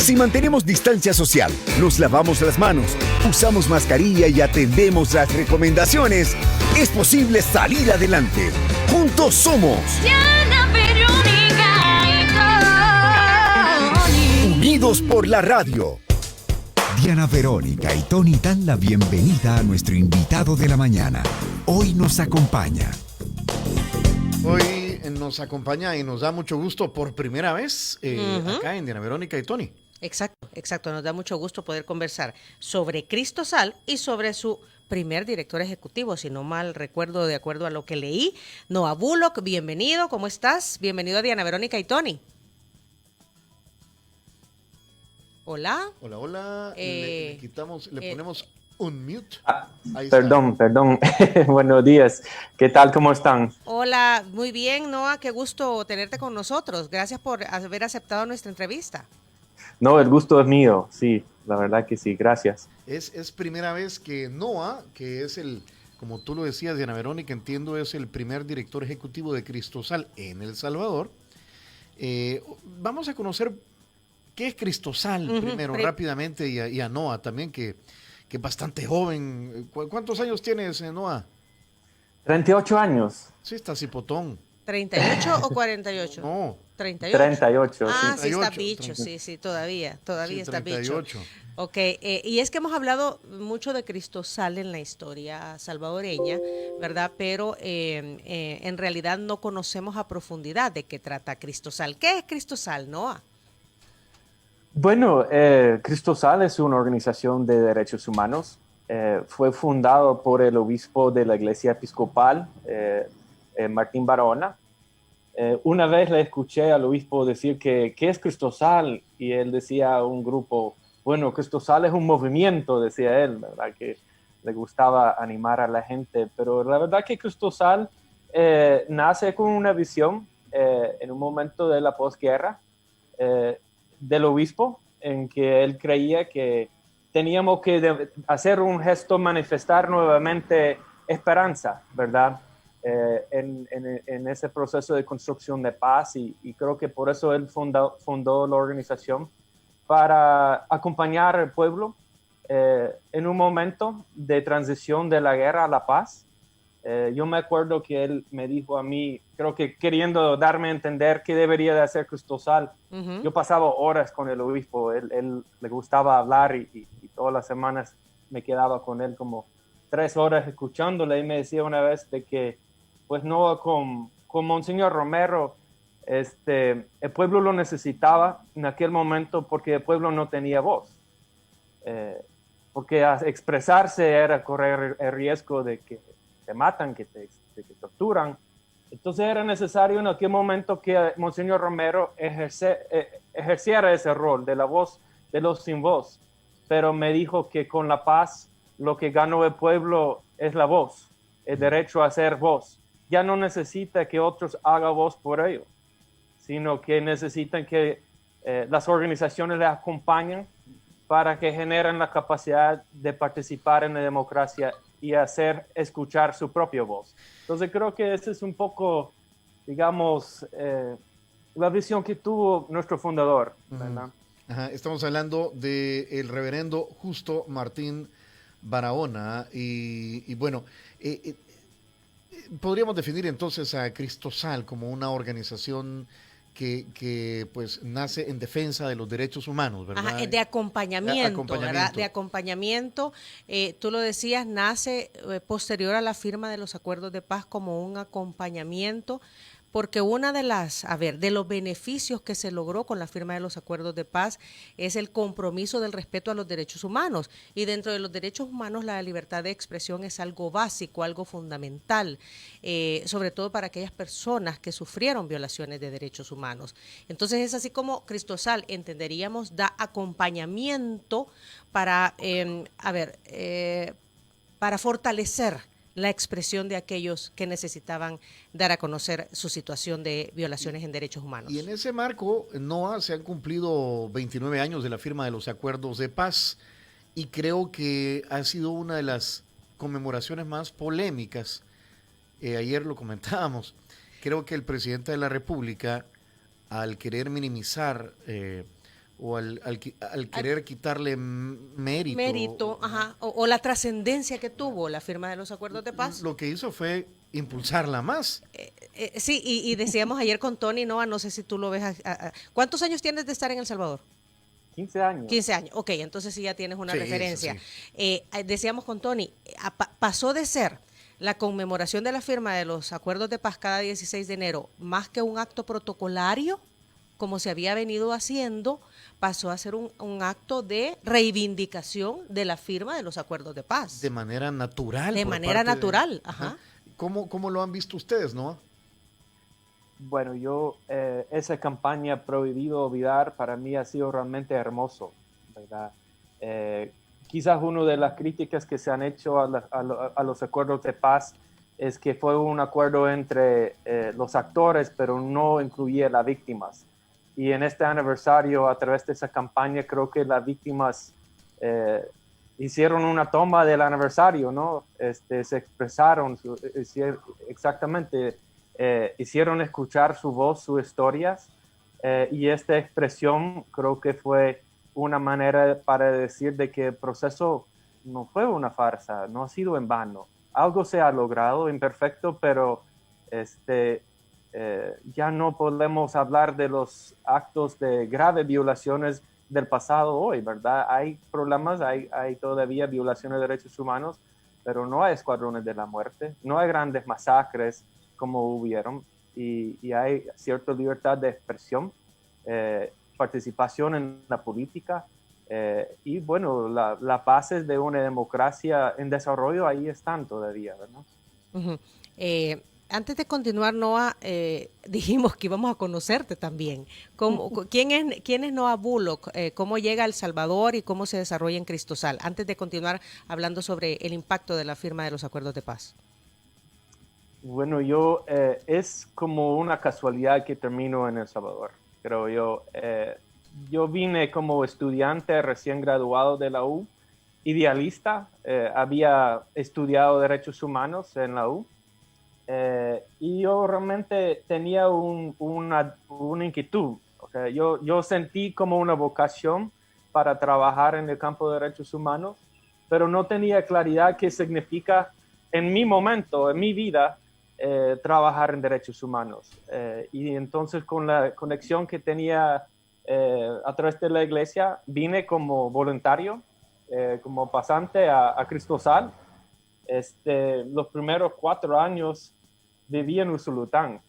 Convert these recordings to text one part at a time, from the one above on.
Si mantenemos distancia social, nos lavamos las manos, usamos mascarilla y atendemos las recomendaciones, es posible salir adelante. Juntos somos Diana, Verónica y Tony. Unidos por la Radio. Diana Verónica y Tony dan la bienvenida a nuestro invitado de la mañana. Hoy nos acompaña. Hoy nos acompaña y nos da mucho gusto por primera vez acá en Diana Verónica y Tony. Exacto. Nos da mucho gusto poder conversar sobre Cristosal y sobre su primer director ejecutivo, si no mal recuerdo, de acuerdo a lo que leí. Noah Bullock, bienvenido, ¿cómo estás? Bienvenido a Diana Verónica y Tony. Hola. Hola. Le ponemos un mute. Perdón. Buenos días. ¿Qué tal? ¿Cómo están? Hola, muy bien, Noah, qué gusto tenerte con nosotros. Gracias por haber aceptado nuestra entrevista. No, el gusto es mío, sí, la verdad que sí, gracias. Es primera vez que Noah, que es como tú lo decías, Diana Verónica, entiendo, es el primer director ejecutivo de Cristosal en El Salvador. Vamos a conocer qué es Cristosal primero, rápidamente, y a Noah también, que es bastante joven. ¿Cuántos años tienes, Noah? 38 años. Sí, está cipotón. ¿38 o 48? No. 38. 38, Ah, sí, está 38, bicho, 30. sí, todavía Sí, está bicho. 38. Ok, y es que hemos hablado mucho de Cristosal en la historia salvadoreña, ¿verdad? Pero en realidad no conocemos a profundidad de qué trata Cristosal. ¿Qué es Cristosal, Noah? Bueno, Cristosal es una organización de derechos humanos. Fue fundado por el obispo de la Iglesia Episcopal, Martín Barahona. Una vez le escuché al obispo decir ¿qué es Cristosal? Y él decía a un grupo, bueno, Cristosal es un movimiento, decía él, ¿verdad? Que le gustaba animar a la gente, pero la verdad que Cristosal nace con una visión en un momento de la posguerra del obispo, en que él creía que teníamos que hacer un gesto, manifestar nuevamente esperanza, ¿verdad? En ese proceso de construcción de paz y creo que por eso él fundó la organización para acompañar al pueblo en un momento de transición de la guerra a la paz. Yo me acuerdo que él me dijo a mí, creo que queriendo darme a entender qué debería de hacer Cristosal. Yo pasaba horas con el obispo, él le gustaba hablar y todas las semanas me quedaba con él como 3 horas escuchándole y me decía una vez de que pues no, con Monseñor Romero, el pueblo lo necesitaba en aquel momento porque el pueblo no tenía voz. Porque expresarse era correr el riesgo de que te matan, que te torturan. Entonces era necesario en aquel momento que Monseñor Romero ejerciera ese rol de la voz de los sin voz. Pero me dijo que con la paz lo que ganó el pueblo es la voz, el derecho a ser voz. Ya no necesita que otros hagan voz por ellos, sino que necesitan que las organizaciones les acompañen para que generen la capacidad de participar en la democracia y hacer escuchar su propia voz. Entonces creo que esa es un poco, digamos, la visión que tuvo nuestro fundador, ¿verdad? Ajá, estamos hablando del reverendo Justo Martín Barahona y bueno, podríamos definir entonces a Cristosal como una organización que pues nace en defensa de los derechos humanos, ¿verdad? Ajá, de acompañamiento, ¿verdad? De acompañamiento. Tú lo decías, nace posterior a la firma de los acuerdos de paz como un acompañamiento, porque una de de los beneficios que se logró con la firma de los acuerdos de paz es el compromiso del respeto a los derechos humanos. Y dentro de los derechos humanos la libertad de expresión es algo básico, algo fundamental, sobre todo para aquellas personas que sufrieron violaciones de derechos humanos. Entonces es así como Cristosal, entenderíamos, da acompañamiento para, para fortalecer la expresión de aquellos que necesitaban dar a conocer su situación de violaciones en derechos humanos. Y en ese marco, Noah, se han cumplido 29 años de la firma de los acuerdos de paz y creo que ha sido una de las conmemoraciones más polémicas. Ayer lo comentábamos. Creo que el presidente de la República, al querer minimizar o al querer quitarle mérito. Mérito, ajá, o la trascendencia que tuvo la firma de los acuerdos de paz. Lo que hizo fue impulsarla más. Sí, y decíamos ayer con Tony, no sé si tú lo ves. ¿Cuántos años tienes de estar en El Salvador? 15 años. 15 años, ok, entonces sí ya tienes una referencia. Sí. Decíamos con Tony, pasó de ser la conmemoración de la firma de los acuerdos de paz cada 16 de enero, más que un acto protocolario, como se había venido haciendo, pasó a ser un acto de reivindicación de la firma de los acuerdos de paz. De manera natural. De manera natural, ajá. ¿Cómo lo han visto ustedes, no? Bueno, esa campaña Prohibido Olvidar para mí ha sido realmente hermoso, ¿verdad? Quizás una de las críticas que se han hecho a los acuerdos de paz es que fue un acuerdo entre los actores, pero no incluía las víctimas. Y en este aniversario, a través de esa campaña, creo que las víctimas hicieron una toma del aniversario, ¿no? Se expresaron exactamente, hicieron escuchar su voz, sus historias, y esta expresión creo que fue una manera para decir de que el proceso no fue una farsa, no ha sido en vano. Algo se ha logrado, imperfecto, pero ya no podemos hablar de los actos de graves violaciones del pasado hoy, ¿verdad? Hay problemas, hay todavía violaciones de derechos humanos, pero no hay escuadrones de la muerte, no hay grandes masacres como hubieron, y hay cierta libertad de expresión, participación en la política, y bueno, las bases de una democracia en desarrollo ahí están todavía, ¿verdad? Uh-huh. Antes de continuar, Noah, dijimos que íbamos a conocerte también. ¿Quién es Noah Bullock? ¿Cómo llega a El Salvador y cómo se desarrolla en Cristosal? Antes de continuar hablando sobre el impacto de la firma de los acuerdos de paz. Bueno, es como una casualidad que termino en El Salvador, creo yo. Yo vine como estudiante recién graduado de la U, idealista, había estudiado derechos humanos en la U, y yo realmente tenía una inquietud. O sea, yo sentí como una vocación para trabajar en el campo de derechos humanos, pero no tenía claridad qué significa en mi momento, en mi vida, trabajar en derechos humanos. Y entonces con la conexión que tenía a través de la iglesia, vine como voluntario, como pasante a Cristosal. Los primeros 4 años viví en Usulután.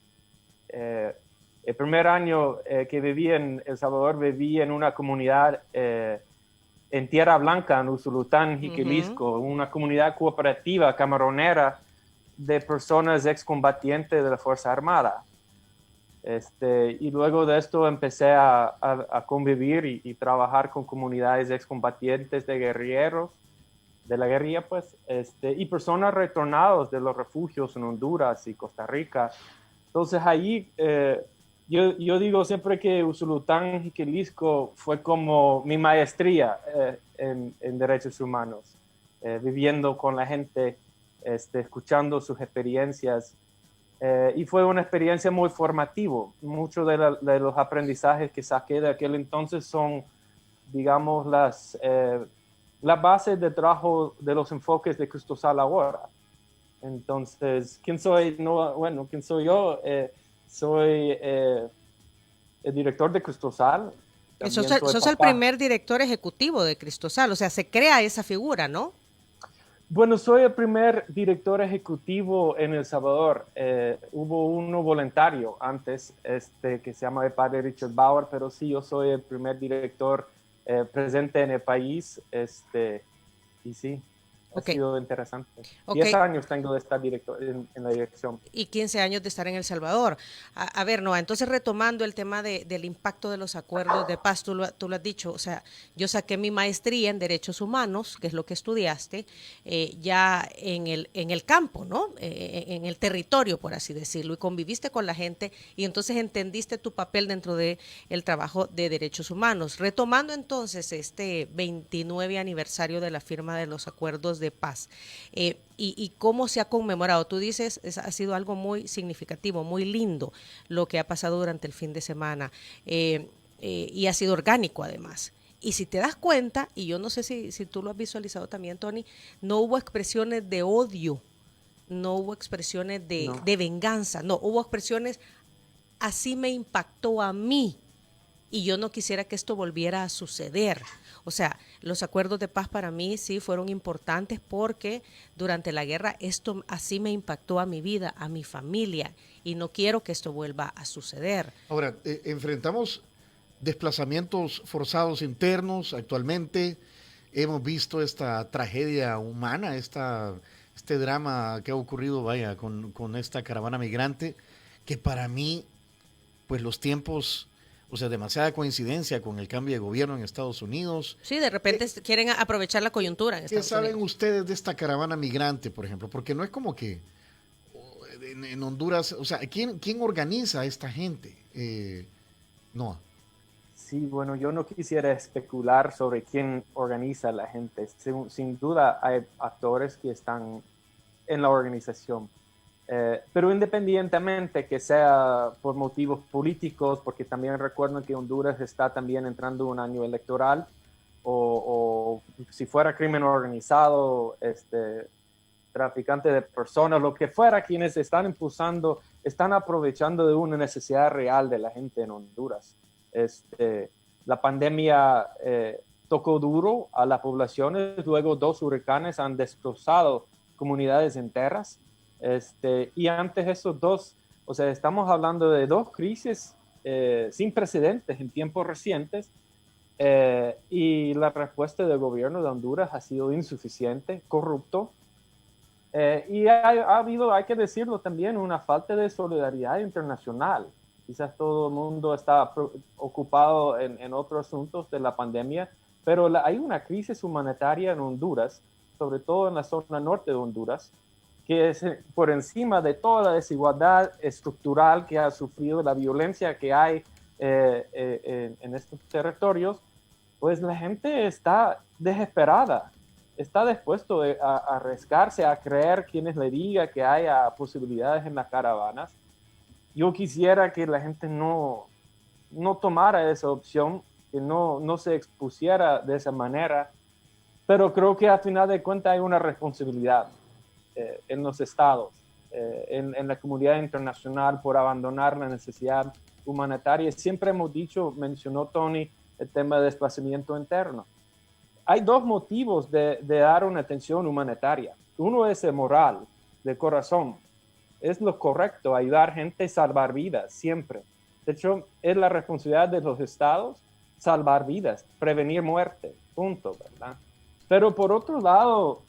El primer año que viví en El Salvador, viví en una comunidad en Tierra Blanca, en Usulután, Jiquilisco, una comunidad cooperativa camaronera de personas excombatientes de la Fuerza Armada. Y luego de esto empecé a convivir y trabajar con comunidades excombatientes de guerrilleros, de la guerrilla, pues, y personas retornadas de los refugios en Honduras y Costa Rica. Entonces ahí yo digo siempre que Usulután, Jiquilisco fue como mi maestría en derechos humanos, viviendo con la gente, escuchando sus experiencias. Y fue una experiencia muy formativa. Muchos de los aprendizajes que saqué de aquel entonces son, digamos, las bases de trabajo de los enfoques de Cristosal ahora. Entonces, ¿quién soy? Bueno, ¿quién soy yo? Soy el director de Cristosal. Sos el primer director ejecutivo de Cristosal, o sea, se crea esa figura, ¿no? Bueno, soy el primer director ejecutivo en El Salvador. Hubo uno voluntario antes, que se llama el padre Richard Bauer, pero sí, yo soy el primer director presente en el país, y sí, ha sido interesante. 10 años tengo de estar en la dirección. Y 15 años de estar en El Salvador. A ver, Noah, entonces retomando el tema del impacto de los acuerdos de paz, tú lo has dicho, o sea, yo saqué mi maestría en Derechos Humanos, que es lo que estudiaste, ya en el campo, ¿no? En el territorio, por así decirlo, y conviviste con la gente, y entonces entendiste tu papel dentro del trabajo de Derechos Humanos. Retomando entonces este 29 aniversario de la firma de los acuerdos de paz, y cómo se ha conmemorado. Tú dices, ha sido algo muy significativo, muy lindo lo que ha pasado durante el fin de semana. y ha sido orgánico además. Y si te das cuenta, y yo no sé si tú lo has visualizado también, Tony, no hubo expresiones de odio, no hubo expresiones de venganza, no, hubo expresiones, así me impactó a mí y yo no quisiera que esto volviera a suceder. O sea, los acuerdos de paz para mí sí fueron importantes porque durante la guerra esto así me impactó a mi vida, a mi familia, y no quiero que esto vuelva a suceder. Ahora, enfrentamos desplazamientos forzados internos actualmente. Hemos visto esta tragedia humana, este drama que ha ocurrido, vaya, con esta caravana migrante, que para mí, pues los tiempos, o sea, demasiada coincidencia con el cambio de gobierno en Estados Unidos. Sí, de repente quieren aprovechar la coyuntura en Estados Unidos. ¿Qué saben ustedes de esta caravana migrante, por ejemplo? Porque no es como que en Honduras, o sea, ¿quién organiza a esta gente? Noah. Sí, bueno, yo no quisiera especular sobre quién organiza a la gente. Sin duda hay actores que están en la organización. Pero independientemente que sea por motivos políticos, porque también recuerdo que Honduras está también entrando un año electoral, o si fuera crimen organizado, traficante de personas, lo que fuera, quienes están impulsando, están aprovechando de una necesidad real de la gente en Honduras. La pandemia tocó duro a las poblaciones, luego 2 huracanes han destrozado comunidades enteras. Y antes esos 2, o sea, estamos hablando de 2 crisis sin precedentes en tiempos recientes, y la respuesta del gobierno de Honduras ha sido insuficiente, corrupto, y ha habido, hay que decirlo también, una falta de solidaridad internacional. Quizás todo el mundo está ocupado en otros asuntos de la pandemia, pero hay una crisis humanitaria en Honduras, sobre todo en la zona norte de Honduras, que es por encima de toda la desigualdad estructural que ha sufrido, la violencia que hay en estos territorios. Pues la gente está desesperada, está dispuesto a arriesgarse, a creer quienes le diga que haya posibilidades en las caravanas. Yo quisiera que la gente no tomara esa opción, que no se expusiera de esa manera, pero creo que al final de cuentas hay una responsabilidad en los estados, en la comunidad internacional por abandonar la necesidad humanitaria. Siempre hemos dicho, mencionó Tony, el tema de desplazamiento interno. Hay 2 motivos de dar una atención humanitaria. Uno es el moral, de corazón. Es lo correcto, ayudar gente a salvar vidas, siempre. De hecho, es la responsabilidad de los estados salvar vidas, prevenir muerte, punto, ¿verdad? Pero por otro lado,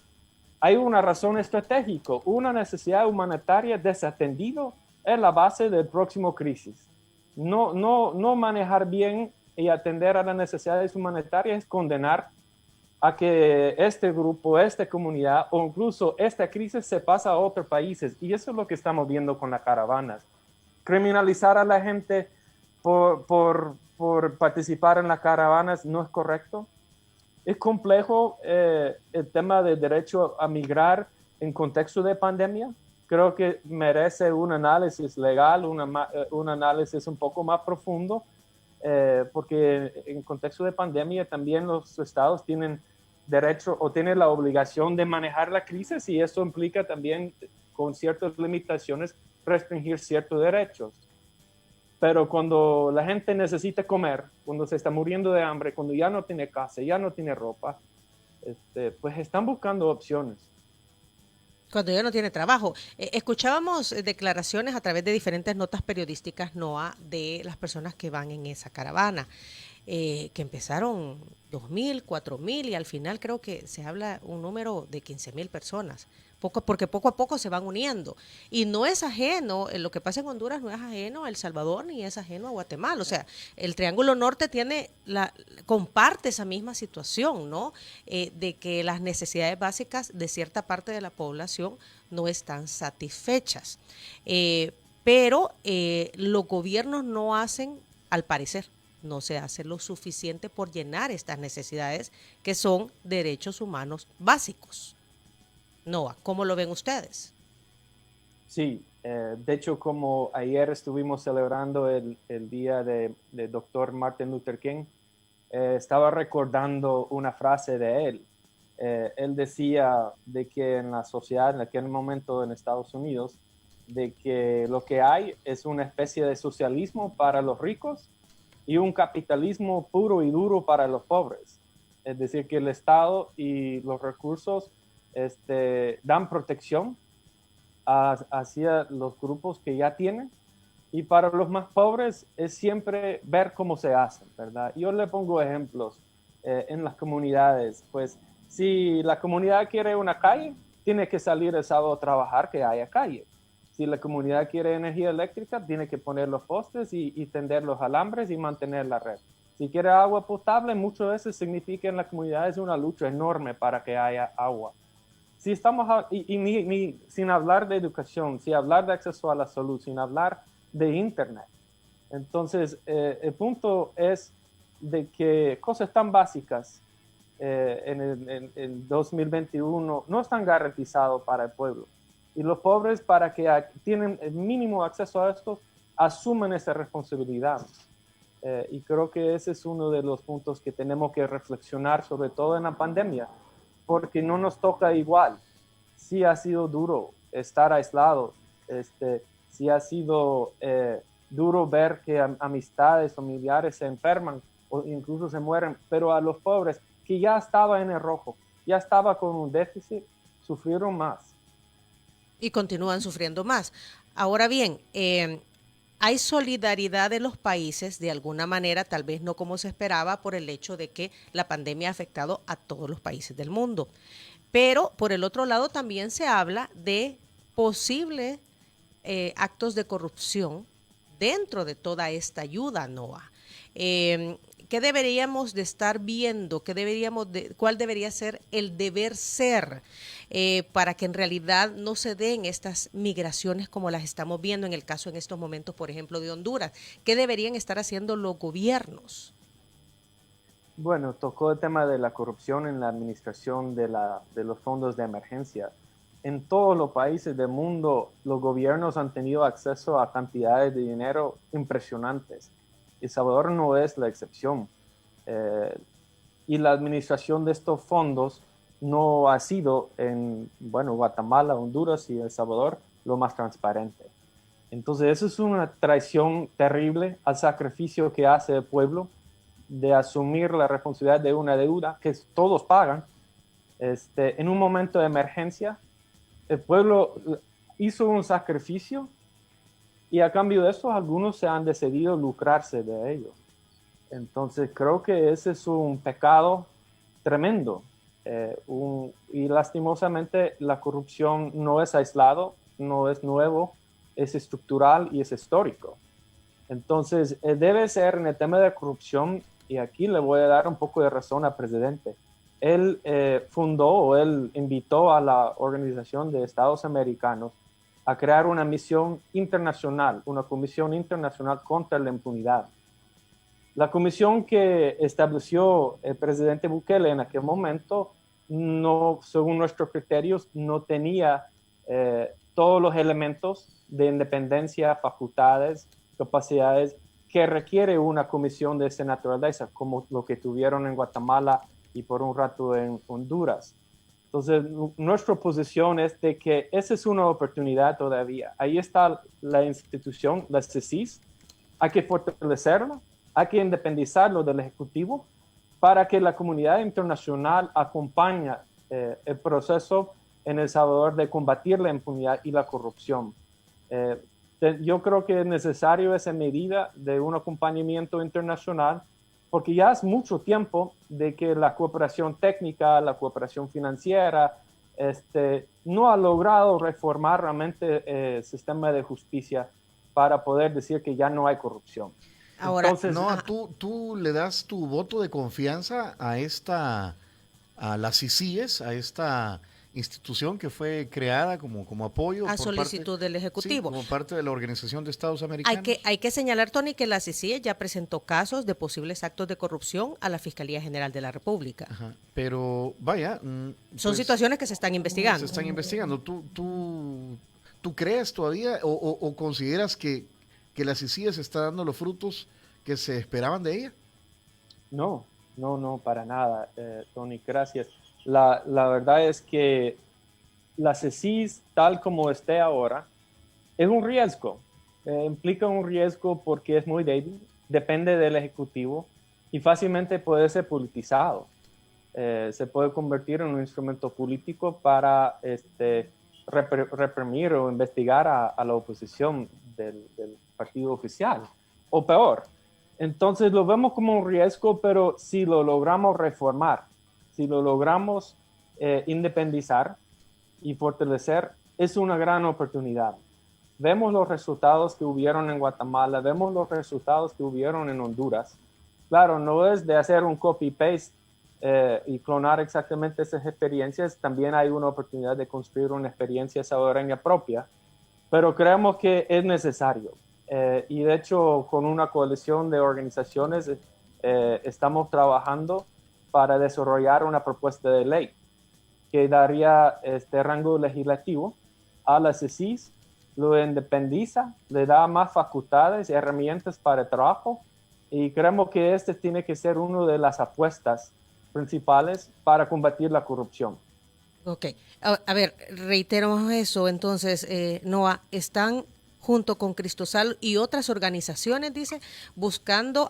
hay una razón estratégica, una necesidad humanitaria desatendida es la base del próximo crisis. No manejar bien y atender a las necesidades humanitarias es condenar a que este grupo, esta comunidad o incluso esta crisis se pasa a otros países. Y eso es lo que estamos viendo con las caravanas. Criminalizar a la gente por participar en las caravanas no es correcto. Es complejo el tema del derecho a migrar en contexto de pandemia. Creo que merece un análisis legal, un análisis un poco más profundo, porque en contexto de pandemia también los estados tienen derecho o tienen la obligación de manejar la crisis, y eso implica también con ciertas limitaciones restringir ciertos derechos. Pero cuando la gente necesita comer, cuando se está muriendo de hambre, cuando ya no tiene casa, ya no tiene ropa, pues están buscando opciones. Cuando ya no tiene trabajo. Escuchábamos declaraciones a través de diferentes notas periodísticas, Noah, de las personas que van en esa caravana, que empezaron 2.000, 4.000 y al final creo que se habla un número de 15.000 personas, porque poco a poco se van uniendo. Y no es ajeno, lo que pasa en Honduras no es ajeno a El Salvador ni es ajeno a Guatemala. O sea, el Triángulo Norte comparte esa misma situación, ¿no? De que las necesidades básicas de cierta parte de la población no están satisfechas. Pero los gobiernos no hacen, al parecer, no se hace lo suficiente por llenar estas necesidades que son derechos humanos básicos. Noah, ¿cómo lo ven ustedes? Sí, De hecho, como ayer estuvimos celebrando el día de Dr. Martin Luther King, estaba recordando una frase de él. Él decía de que en la sociedad, en aquel momento en Estados Unidos, de que lo que hay es una especie de socialismo para los ricos y un capitalismo puro y duro para los pobres. Es decir, que el Estado y los recursos dan protección hacia los grupos que ya tienen, y para los más pobres es siempre ver cómo se hacen, ¿verdad? Yo le pongo ejemplos en las comunidades. Pues si la comunidad quiere una calle, tiene que salir el sábado a trabajar que haya calle. Si la comunidad quiere energía eléctrica, tiene que poner los postes y tender los alambres y mantener la red. Si quiere agua potable, muchas veces significa en la comunidad es una lucha enorme para que haya agua. Si estamos, sin hablar de educación, sin hablar de acceso a la salud, sin hablar de internet. Entonces, el punto es de que cosas tan básicas en el 2021 no están garantizadas para el pueblo. Y los pobres, para que tienen el mínimo acceso a esto, asumen esa responsabilidad. Y creo que ese es uno de los puntos que tenemos que reflexionar, sobre todo en la pandemia, porque no nos toca igual. Sí ha sido duro estar aislados, sí ha sido duro ver que amistades, familiares se enferman o incluso se mueren, pero a los pobres que ya estaba en el rojo, ya estaba con un déficit, sufrieron más. Y continúan sufriendo más. Ahora bien, hay solidaridad de los países, de alguna manera, tal vez no como se esperaba, por el hecho de que la pandemia ha afectado a todos los países del mundo. Pero, por el otro lado, también se habla de posibles actos de corrupción dentro de toda esta ayuda, Noah. ¿Qué deberíamos de estar viendo? ¿Cuál debería ser el deber ser para que en realidad no se den estas migraciones como las estamos viendo en el caso en estos momentos, por ejemplo, de Honduras? ¿Qué deberían estar haciendo los gobiernos? Bueno, tocó el tema de la corrupción en la administración de los fondos de emergencia. En todos los países del mundo, los gobiernos han tenido acceso a cantidades de dinero impresionantes. El Salvador no es la excepción. Y la administración de estos fondos no ha sido en Guatemala, Honduras y El Salvador lo más transparente. Entonces, eso es una traición terrible al sacrificio que hace el pueblo de asumir la responsabilidad de una deuda que todos pagan. En un momento de emergencia, el pueblo hizo un sacrificio y a cambio de eso algunos se han decidido lucrarse de ello. Entonces creo que ese es un pecado tremendo. Y lastimosamente la corrupción no es aislado, no es nuevo, es estructural y es histórico. Entonces debe ser en el tema de corrupción, y aquí le voy a dar un poco de razón al presidente. Él él invitó a la Organización de Estados Americanos a crear una misión internacional, una comisión internacional contra la impunidad. La comisión que estableció el presidente Bukele en aquel momento, no, según nuestros criterios, no tenía todos los elementos de independencia, facultades, capacidades que requiere una comisión de esa naturaleza, como lo que tuvieron en Guatemala y por un rato en Honduras. Entonces, nuestra posición es de que esa es una oportunidad todavía. Ahí está la institución, la CECIS, hay que fortalecerla, hay que independizarlo del Ejecutivo para que la comunidad internacional acompañe el proceso en El Salvador de combatir la impunidad y la corrupción. Yo creo que es necesario esa medida de un acompañamiento internacional, porque ya es mucho tiempo de que la cooperación técnica, la cooperación financiera, no ha logrado reformar realmente el sistema de justicia para poder decir que ya no hay corrupción. Ahora, entonces, Noah, tú le das tu voto de confianza a las CICIES, a esta institución que fue creada como apoyo a solicitud del Ejecutivo. Sí, como parte de la Organización de Estados Americanos. Hay que señalar, Tony, que la CICIE ya presentó casos de posibles actos de corrupción a la Fiscalía General de la República. Ajá, pero vaya... son situaciones que se están investigando. Se están investigando. ¿Tú ¿Tú crees todavía o consideras que la CICIG está dando los frutos que se esperaban de ella? No, para nada, Tony, gracias. La verdad es que la CICIG, tal como esté ahora, es un riesgo. Implica un riesgo porque es muy débil, depende del Ejecutivo y fácilmente puede ser politizado. Se puede convertir en un instrumento político para reprimir o investigar a la oposición del partido oficial, o peor. Entonces lo vemos como un riesgo, pero si lo logramos reformar, si lo logramos independizar y fortalecer, es una gran oportunidad. Vemos los resultados que hubieron en Guatemala, vemos los resultados que hubieron en Honduras. Claro, no es de hacer un copy-paste y clonar exactamente esas experiencias. También hay una oportunidad de construir una experiencia salvadoreña propia, pero creemos que es necesario. Y de hecho, con una coalición de organizaciones estamos trabajando para desarrollar una propuesta de ley que daría este rango legislativo a la CICIG, lo independiza, le da más facultades y herramientas para el trabajo, y creemos que este tiene que ser una de las apuestas principales para combatir la corrupción. Ok, a ver, reiteramos eso, entonces, Noa, están junto con Cristosal y otras organizaciones, dice, buscando,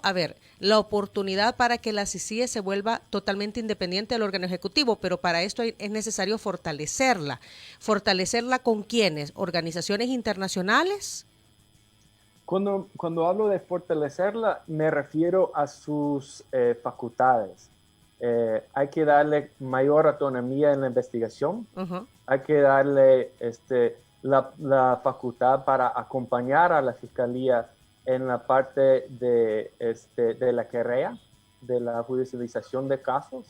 la oportunidad para que la CICIG se vuelva totalmente independiente del órgano ejecutivo, pero para esto es necesario fortalecerla. ¿Fortalecerla con quiénes? ¿Organizaciones internacionales? Cuando hablo de fortalecerla, me refiero a sus facultades. Hay que darle mayor autonomía en la investigación, hay que darle la facultad para acompañar a la Fiscalía en la parte de la querella, de la judicialización de casos.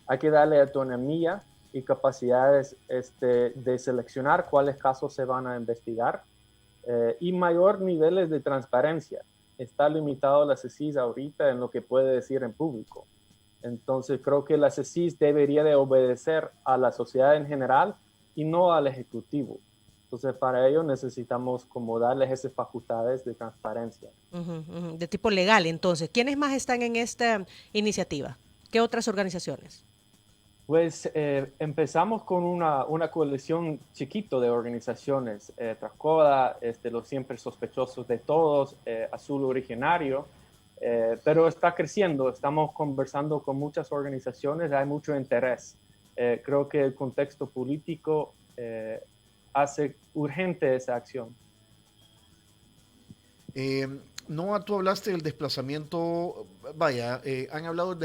Hay que darle autonomía y capacidades de seleccionar cuáles casos se van a investigar y mayor niveles de transparencia. Está limitado la CICIG ahorita en lo que puede decir en público. Entonces creo que la CICIG debería de obedecer a la sociedad en general y no al Ejecutivo. Entonces, para ello necesitamos como darles esas facultades de transparencia. De tipo legal, entonces. ¿Quiénes más están en esta iniciativa? ¿Qué otras organizaciones? Pues empezamos con una coalición chiquito de organizaciones. Trascoda, Los Siempre Sospechosos de Todos, Azul Originario, pero está creciendo. Estamos conversando con muchas organizaciones, hay mucho interés. Creo que el contexto político hace urgente esa acción. Noa, tú hablaste del desplazamiento, han hablado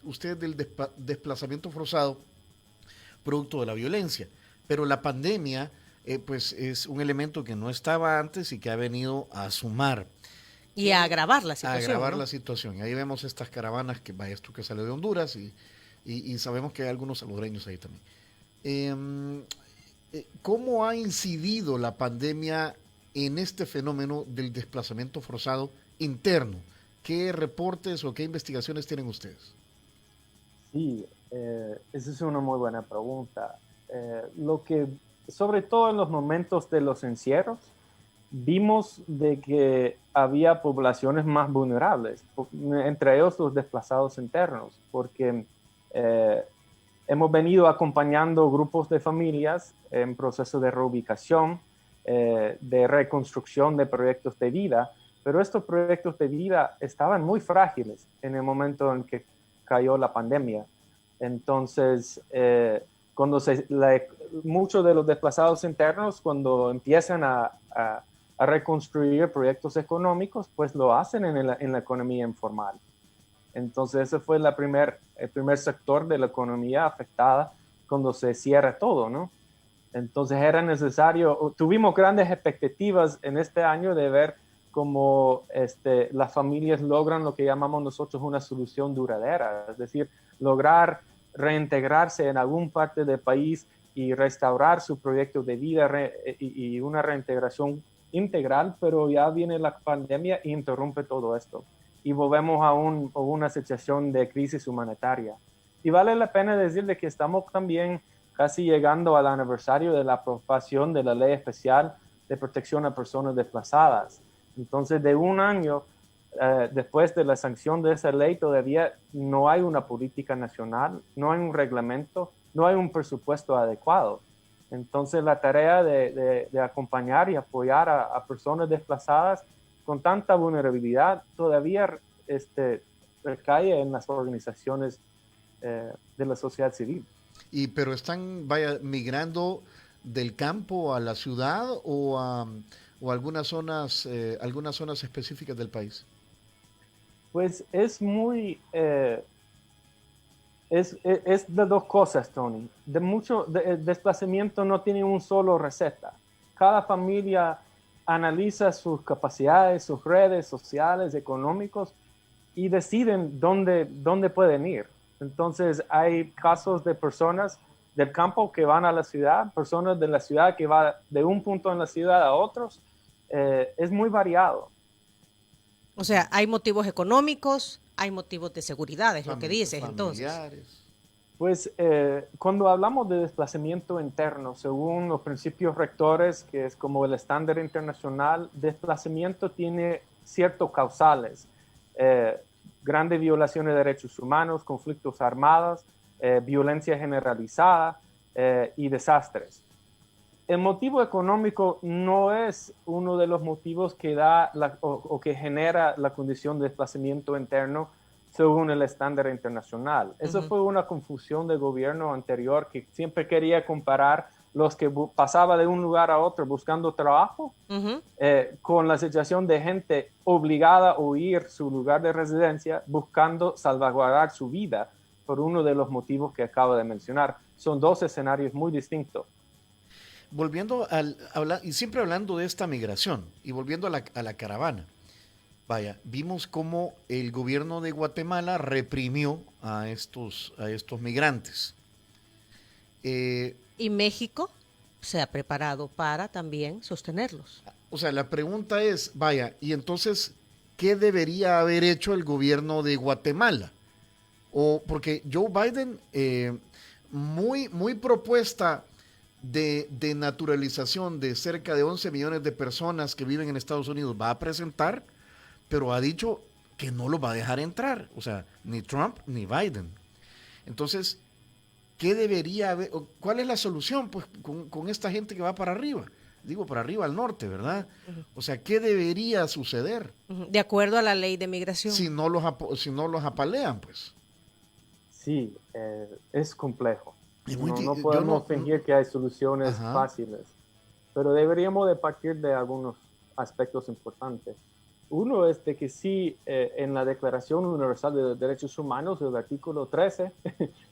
ustedes del desplazamiento forzado producto de la violencia, pero la pandemia pues es un elemento que no estaba antes y que ha venido a sumar. Y a agravar la situación. A agravar la situación. Y ahí vemos estas caravanas, esto que salió de Honduras y sabemos que hay algunos salvadoreños ahí también. ¿Cómo ha incidido la pandemia en este fenómeno del desplazamiento forzado interno? ¿Qué reportes o qué investigaciones tienen ustedes? Sí, esa es una muy buena pregunta. Sobre todo en los momentos de los encierros, vimos de que había poblaciones más vulnerables, entre ellos los desplazados internos, porque hemos venido acompañando grupos de familias en proceso de reubicación, de reconstrucción de proyectos de vida, pero estos proyectos de vida estaban muy frágiles en el momento en que cayó la pandemia. Entonces, muchos de los desplazados internos, cuando empiezan a reconstruir proyectos económicos, pues lo hacen en la economía informal. Entonces ese fue el primer sector de la economía afectada cuando se cierra todo, ¿no? Entonces era necesario, tuvimos grandes expectativas en este año de ver cómo las familias logran lo que llamamos nosotros una solución duradera, es decir, lograr reintegrarse en algún parte del país y restaurar su proyecto de vida y una reintegración integral, pero ya viene la pandemia e interrumpe todo esto. Y volvemos a una situación de crisis humanitaria. Y vale la pena decirle que estamos también casi llegando al aniversario de la aprobación de la ley especial de protección a personas desplazadas. Entonces, de un año después de la sanción de esa ley, todavía no hay una política nacional, no hay un reglamento, no hay un presupuesto adecuado. Entonces, la tarea de acompañar y apoyar a personas desplazadas con tanta vulnerabilidad todavía recae en las organizaciones de la sociedad civil. Pero están migrando del campo a la ciudad o algunas zonas específicas del país. Pues es muy es de dos cosas, Tony. El desplazamiento no tiene un solo receta. Cada familia analiza sus capacidades, sus redes sociales, económicos, y deciden dónde pueden ir. Entonces hay casos de personas del campo que van a la ciudad, personas de la ciudad que van de un punto en la ciudad a otros. Es muy variado. O sea, hay motivos económicos, hay motivos de seguridad, es lo que dices, entonces. Pues cuando hablamos de desplazamiento interno, según los principios rectores, que es como el estándar internacional, desplazamiento tiene ciertos causales. Grandes violaciones de derechos humanos, conflictos armados, violencia generalizada y desastres. El motivo económico no es uno de los motivos que da o que genera la condición de desplazamiento interno según el estándar internacional. Eso fue una confusión del gobierno anterior que siempre quería comparar los que pasaba de un lugar a otro buscando trabajo con la situación de gente obligada a huir su lugar de residencia buscando salvaguardar su vida por uno de los motivos que acabo de mencionar. Son dos escenarios muy distintos. Volviendo y siempre hablando de esta migración y volviendo a la caravana, vimos cómo el gobierno de Guatemala reprimió a estos migrantes. Y México se ha preparado para también sostenerlos. O sea, la pregunta es, y entonces, ¿qué debería haber hecho el gobierno de Guatemala? Porque Joe Biden, muy propuesta de naturalización de cerca de 11 millones de personas que viven en Estados Unidos va a presentar, pero ha dicho que no los va a dejar entrar, o sea, ni Trump ni Biden. Entonces, ¿qué debería haber? ¿Cuál es la solución pues con esta gente que va para arriba? Digo, para arriba al norte, ¿verdad? O sea, ¿qué debería suceder? De acuerdo a la ley de migración. Si no los apalean, pues. Sí, es complejo. No podemos fingir que hay soluciones fáciles, pero deberíamos de partir de algunos aspectos importantes. Uno es de que sí, en la Declaración Universal de Derechos Humanos, el artículo 13,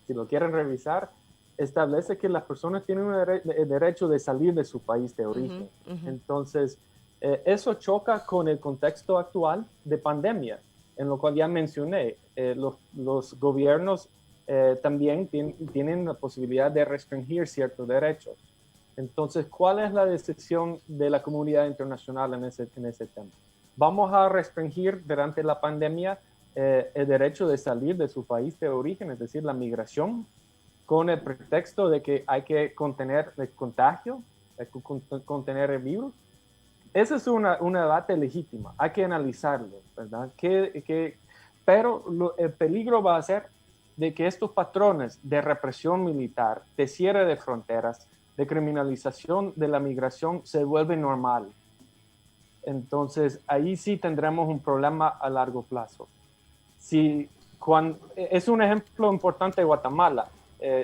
si lo quieren revisar, establece que las personas tienen el derecho de salir de su país de origen. Entonces, eso choca con el contexto actual de pandemia, en lo cual ya mencioné, los gobiernos también tienen la posibilidad de restringir ciertos derechos. Entonces, ¿cuál es la decisión de la comunidad internacional en ese tema? Vamos a restringir durante la pandemia el derecho de salir de su país de origen, es decir, la migración, con el pretexto de que hay que contener el contagio, hay que contener el virus. Esa es una debate legítima, hay que analizarlo, ¿verdad? Pero el peligro va a ser de que estos patrones de represión militar, de cierre de fronteras, de criminalización de la migración se vuelven normal. Entonces, ahí sí tendremos un problema a largo plazo. Es un ejemplo importante de Guatemala.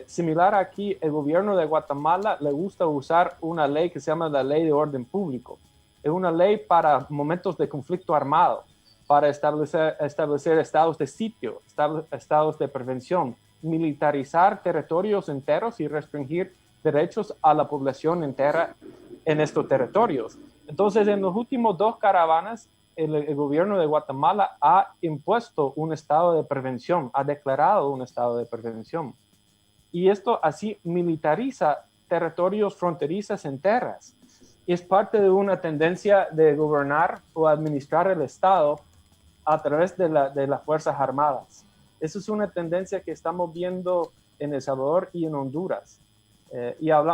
Similar aquí, el gobierno de Guatemala le gusta usar una ley que se llama la Ley de Orden Público. Es una ley para momentos de conflicto armado, para establecer estados de sitio, estados de prevención, militarizar territorios enteros y restringir derechos a la población entera en estos territorios. Entonces, en los últimos 2 caravanas, el gobierno de Guatemala ha impuesto un estado de prevención, ha declarado un estado de prevención. Y esto así militariza territorios fronterizos enteras. Y es parte de una tendencia de gobernar o administrar el Estado a través de las Fuerzas Armadas. Eso es una tendencia que estamos viendo en El Salvador y en Honduras.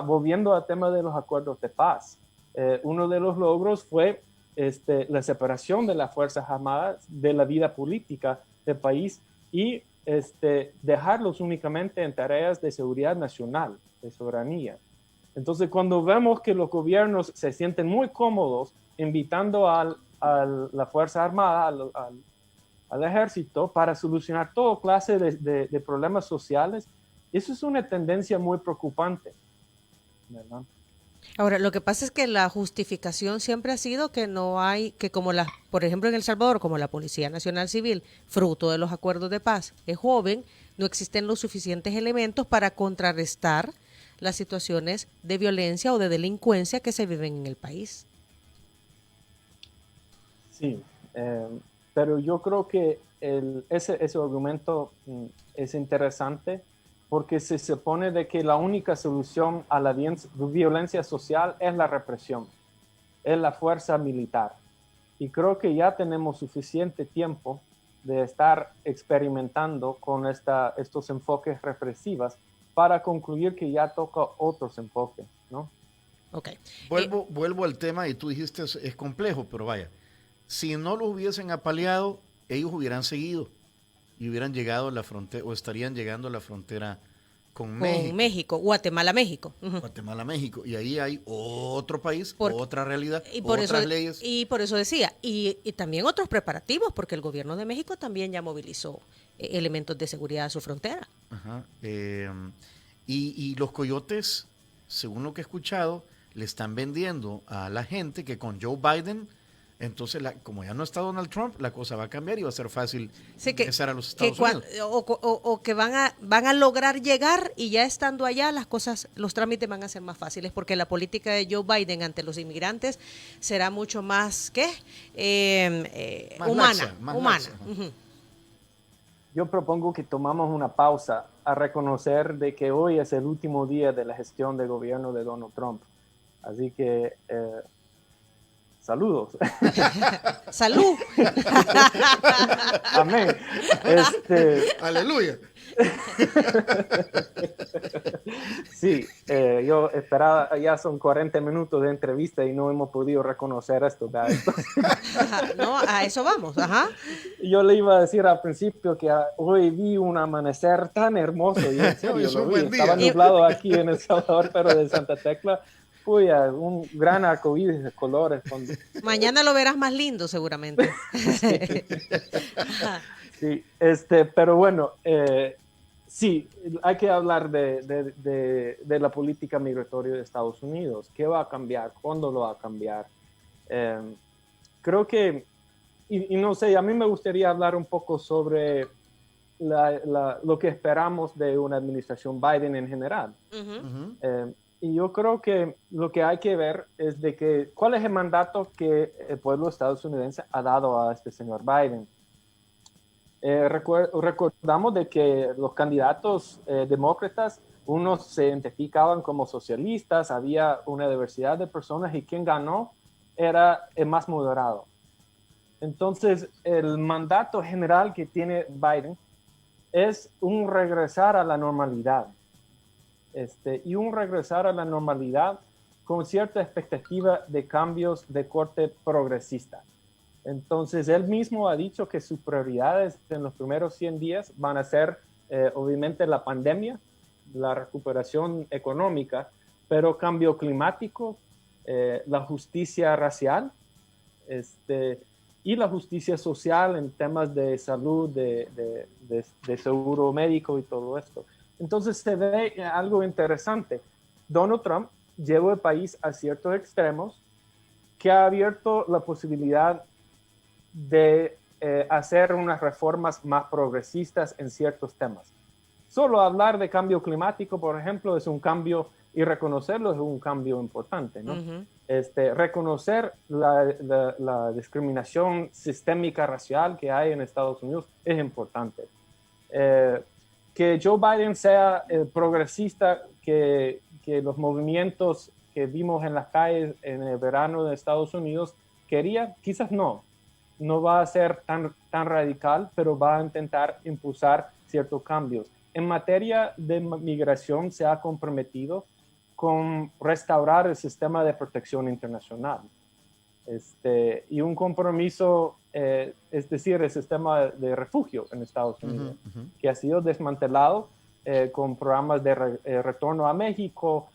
Volviendo al tema de los acuerdos de paz, uno de los logros fue la separación de las Fuerzas Armadas de la vida política del país y dejarlos únicamente en tareas de seguridad nacional, de soberanía. Entonces, cuando vemos que los gobiernos se sienten muy cómodos invitando a la Fuerza Armada, al ejército, para solucionar toda clase de problemas sociales, eso es una tendencia muy preocupante, ¿verdad? Ahora, lo que pasa es que la justificación siempre ha sido que no hay, que como por ejemplo en El Salvador, como la Policía Nacional Civil, fruto de los acuerdos de paz, es joven, no existen los suficientes elementos para contrarrestar las situaciones de violencia o de delincuencia que se viven en el país. Sí, pero yo creo que ese argumento es interesante porque se supone de que la única solución a la violencia social es la represión, es la fuerza militar. Y creo que ya tenemos suficiente tiempo de estar experimentando con estos enfoques represivos para concluir que ya toca otros enfoques, ¿no? Okay. Vuelvo al tema y tú dijiste es complejo, pero vaya, si no los hubiesen apaleado, ellos hubieran seguido y hubieran llegado a la frontera, o estarían llegando a la frontera con México. Guatemala-México. Uh-huh. Guatemala-México. Y ahí hay otro país, otra realidad, otras leyes. Y por eso decía, y también otros preparativos, porque el gobierno de México también ya movilizó elementos de seguridad a su frontera. Ajá. Y los coyotes, según lo que he escuchado, le están vendiendo a la gente que con Joe Biden, entonces como ya no está Donald Trump, la cosa va a cambiar y va a ser fácil ingresar a los Estados Unidos. O que van a lograr llegar y ya estando allá los trámites van a ser más fáciles porque la política de Joe Biden ante los inmigrantes será mucho más humana. Uh-huh. Yo propongo que tomamos una pausa a reconocer de que hoy es el último día de la gestión de gobierno de Donald Trump. Así que saludos. Salud. Amén. Aleluya. Sí, yo esperaba, ya son 40 minutos de entrevista y no hemos podido reconocer esto. No, a eso vamos, ajá. Yo le iba a decir al principio que hoy vi un amanecer tan hermoso y en serio lo vi. Estaba nublado aquí en El Salvador, pero de Santa Tecla. Uy, un gran arcoíris de colores. Mañana lo verás más lindo, seguramente. Sí, pero bueno, sí, hay que hablar de la política migratoria de Estados Unidos. ¿Qué va a cambiar? ¿Cuándo lo va a cambiar? Creo que, y no sé, a mí me gustaría hablar un poco sobre lo que esperamos de una administración Biden en general. Uh-huh. Y yo creo que lo que hay que ver es de que cuál es el mandato que el pueblo estadounidense ha dado a este señor Biden. Recordamos de que los candidatos demócratas, unos se identificaban como socialistas, había una diversidad de personas y quien ganó era el más moderado. Entonces, el mandato general que tiene Biden es un regresar a la normalidad. Y un regresar a la normalidad con cierta expectativa de cambios de corte progresista. Entonces, él mismo ha dicho que sus prioridades en los primeros 100 días van a ser, obviamente, la pandemia, la recuperación económica, pero cambio climático, la justicia racial, y la justicia social en temas de salud, de seguro médico y todo esto. Entonces se ve algo interesante. Donald Trump llevó el país a ciertos extremos que ha abierto la posibilidad de hacer unas reformas más progresistas en ciertos temas. Solo hablar de cambio climático, por ejemplo, es un cambio, y reconocerlo es un cambio importante, ¿no? Uh-huh. Reconocer la discriminación sistémica racial que hay en Estados Unidos es importante. Que Joe Biden sea progresista, que los movimientos que vimos en las calles en el verano de Estados Unidos quería, quizás no va a ser tan radical, pero va a intentar impulsar ciertos cambios. En materia de migración se ha comprometido con restaurar el sistema de protección internacional. Y un compromiso, es decir, el sistema de refugio en Estados Unidos, que ha sido desmantelado con programas de retorno a México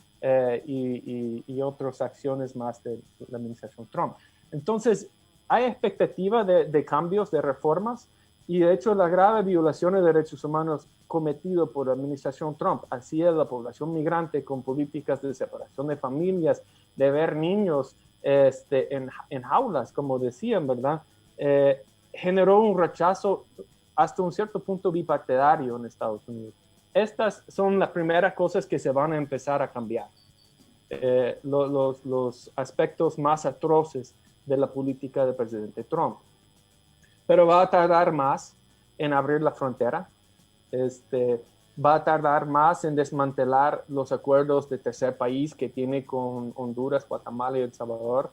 y otras acciones más de la administración Trump. Entonces, hay expectativa de cambios, de reformas, y de hecho las graves violaciones de derechos humanos cometidas por la administración Trump hacia la población migrante con políticas de separación de familias, de ver niños en jaulas, como decían, ¿verdad? Generó un rechazo hasta un cierto punto bipartidario en Estados Unidos. Estas son las primeras cosas que se van a empezar a cambiar. Los aspectos más atroces de la política del presidente Trump. Pero va a tardar más en abrir la frontera. Va a tardar más en desmantelar los acuerdos de tercer país que tiene con Honduras, Guatemala y El Salvador.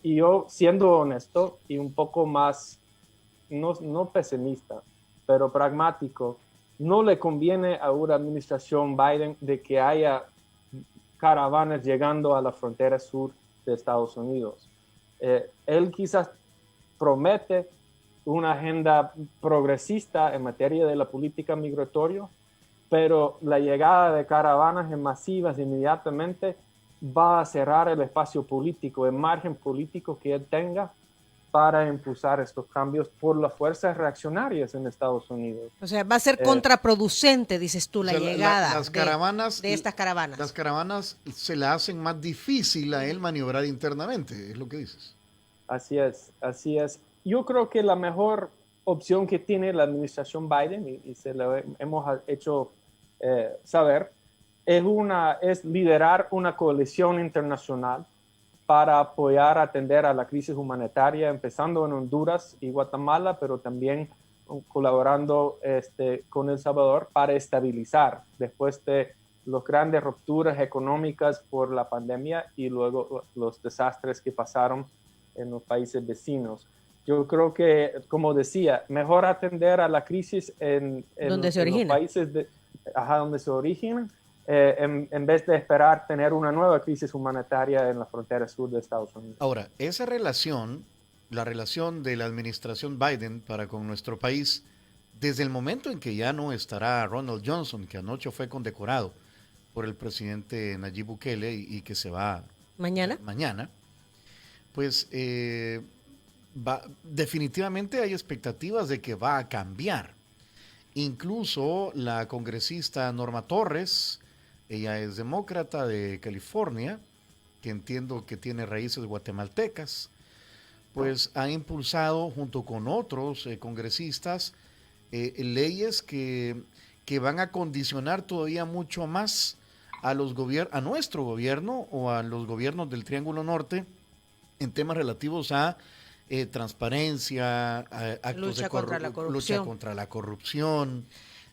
Y yo, siendo honesto y un poco más, no pesimista, pero pragmático, no le conviene a una administración Biden de que haya caravanas llegando a la frontera sur de Estados Unidos. Él quizás promete una agenda progresista en materia de la política migratoria, pero la llegada de caravanas masivas inmediatamente va a cerrar el espacio político, el margen político que él tenga para impulsar estos cambios por las fuerzas reaccionarias en Estados Unidos. O sea, va a ser contraproducente, dices tú, la llegada de estas caravanas. Las caravanas se le hacen más difícil a él maniobrar internamente, es lo que dices. Así es. Yo creo que la mejor opción que tiene la administración Biden, y se lo hemos hecho saber, es liderar una coalición internacional para apoyar, atender a la crisis humanitaria, empezando en Honduras y Guatemala, pero también colaborando con El Salvador para estabilizar después de las grandes rupturas económicas por la pandemia y luego los desastres que pasaron en los países vecinos. Yo creo que, como decía, mejor atender a la crisis en los países donde se originan, en vez de esperar tener una nueva crisis humanitaria en la frontera sur de Estados Unidos. Ahora, esa relación, la relación de la administración Biden para con nuestro país, desde el momento en que ya no estará Ronald Johnson, que anoche fue condecorado por el presidente Nayib Bukele y que se va mañana, pues definitivamente hay expectativas de que va a cambiar. Incluso la congresista Norma Torres, ella es demócrata de California, que entiendo que tiene raíces guatemaltecas, pues ha impulsado junto con otros congresistas leyes que van a condicionar todavía mucho más a nuestro gobierno o a los gobiernos del Triángulo Norte en temas relativos a transparencia, actos lucha contra la corrupción,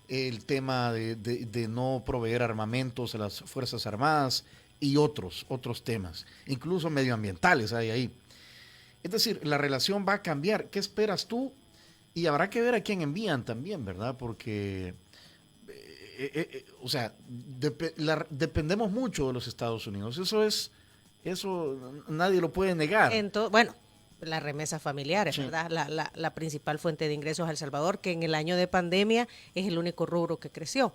el tema de no proveer armamentos a las Fuerzas Armadas y otros temas, incluso medioambientales hay ahí. Es decir, la relación va a cambiar. ¿Qué esperas tú? Y habrá que ver a quién envían también, ¿verdad? Porque, dependemos mucho de los Estados Unidos. Eso nadie lo puede negar. Bueno, las remesas familiares, sí, ¿verdad? La principal fuente de ingresos a El Salvador, que en el año de pandemia es el único rubro que creció.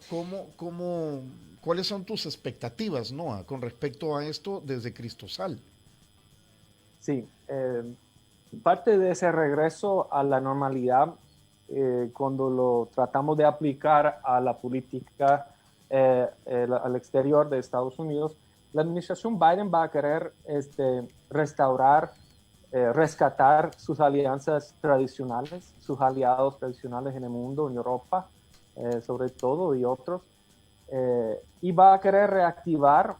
¿Cuáles son tus expectativas, Noa, con respecto a esto desde Cristosal? Sí, parte de ese regreso a la normalidad, cuando lo tratamos de aplicar a la política al exterior de Estados Unidos, la administración Biden va a querer rescatar sus alianzas tradicionales, sus aliados tradicionales en el mundo, en Europa, sobre todo, y otros. Y va a querer reactivar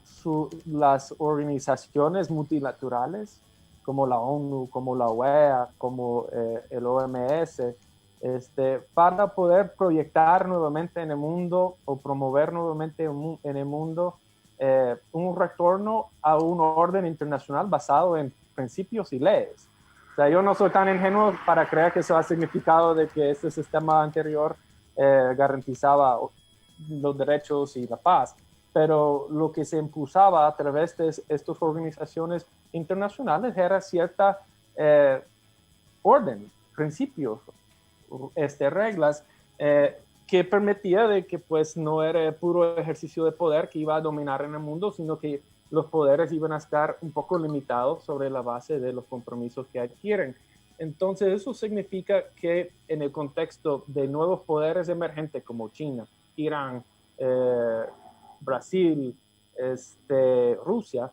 las organizaciones multilaterales, como la ONU, como la OEA, como el OMS, para poder proyectar nuevamente en el mundo o promover nuevamente en el mundo un retorno a un orden internacional basado en principios y leyes. O sea, yo no soy tan ingenuo para creer que eso ha significado de que este sistema anterior garantizaba los derechos y la paz, pero lo que se impulsaba a través de estas organizaciones internacionales era cierta orden, principios, reglas que permitía de que pues no era puro ejercicio de poder que iba a dominar en el mundo, sino que los poderes iban a estar un poco limitados sobre la base de los compromisos que adquieren. Entonces eso significa que en el contexto de nuevos poderes emergentes como China, Irán, Brasil, Rusia,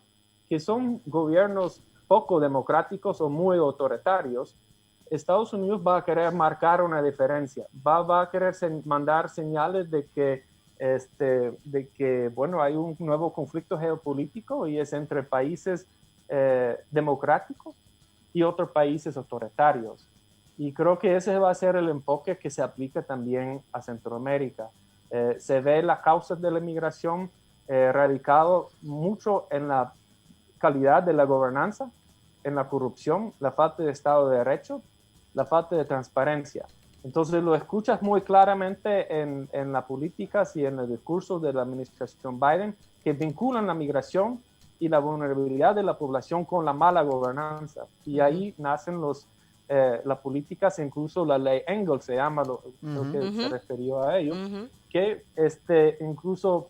que son gobiernos poco democráticos o muy autoritarios, Estados Unidos va a querer marcar una diferencia, va a querer mandar señales de que, bueno, hay un nuevo conflicto geopolítico y es entre países democráticos y otros países autoritarios. Y creo que ese va a ser el enfoque que se aplica también a Centroamérica. Se ve las causas de la migración radicado mucho en la calidad de la gobernanza, en la corrupción, la falta de Estado de Derecho, la falta de transparencia. Entonces lo escuchas muy claramente en las políticas y en el discurso de la administración Biden, que vinculan la migración y la vulnerabilidad de la población con la mala gobernanza. Y ahí nacen las políticas, incluso la ley Engel se llama, creo que se refirió a ello, que incluso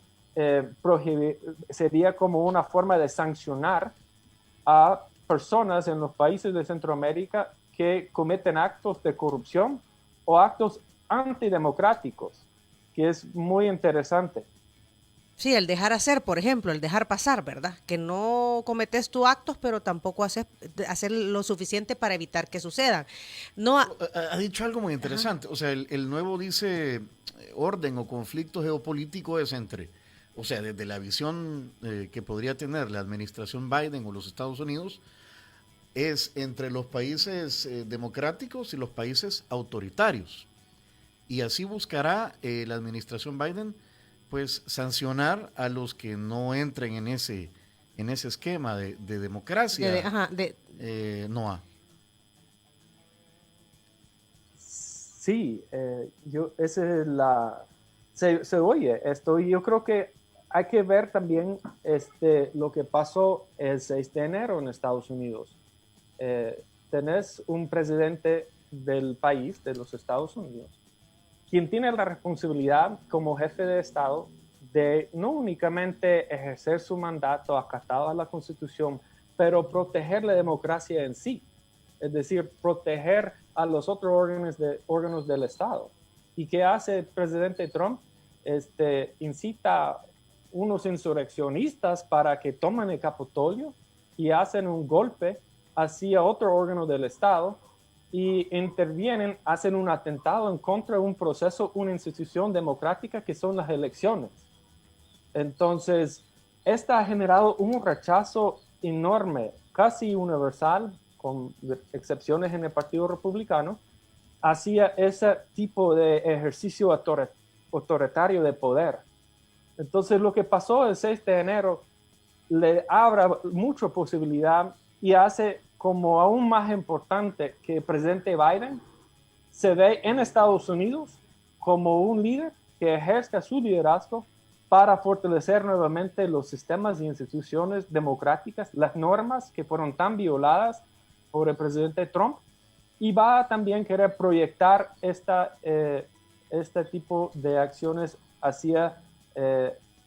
sería como una forma de sancionar a personas en los países de Centroamérica que cometen actos de corrupción o actos antidemocráticos, que es muy interesante. Sí, el dejar hacer, por ejemplo, el dejar pasar, ¿verdad? Que no cometes tus actos, pero tampoco hacer lo suficiente para evitar que sucedan. No ha dicho algo muy interesante. O sea, el nuevo dice orden o conflicto geopolítico es entre, o sea, desde la visión que podría tener la administración Biden o los Estados Unidos, es entre los países democráticos y los países autoritarios. Y así buscará la administración Biden pues sancionar a los que no entren en ese esquema de democracia. Noah. Sí, se oye esto, y yo creo que hay que ver también lo que pasó el 6 de enero en Estados Unidos. Tenés un presidente del país, de los Estados Unidos, quien tiene la responsabilidad como jefe de Estado de no únicamente ejercer su mandato acatado a la Constitución, pero proteger la democracia en sí, es decir, proteger a los otros órganos del Estado. ¿Y qué hace el presidente Trump? Incita a unos insurreccionistas para que tomen el Capitolio y hacen un golpe hacia otro órgano del Estado y intervienen, hacen un atentado en contra de un proceso, una institución democrática que son las elecciones. Entonces, esta ha generado un rechazo enorme, casi universal, con excepciones en el Partido Republicano, hacia ese tipo de ejercicio autoritario de poder. Entonces, lo que pasó el 6 de enero le abre mucha posibilidad y hace como aún más importante que el presidente Biden se ve en Estados Unidos como un líder que ejerza su liderazgo para fortalecer nuevamente los sistemas y instituciones democráticas, las normas que fueron tan violadas por el presidente Trump, y va a también querer proyectar este tipo de acciones hacia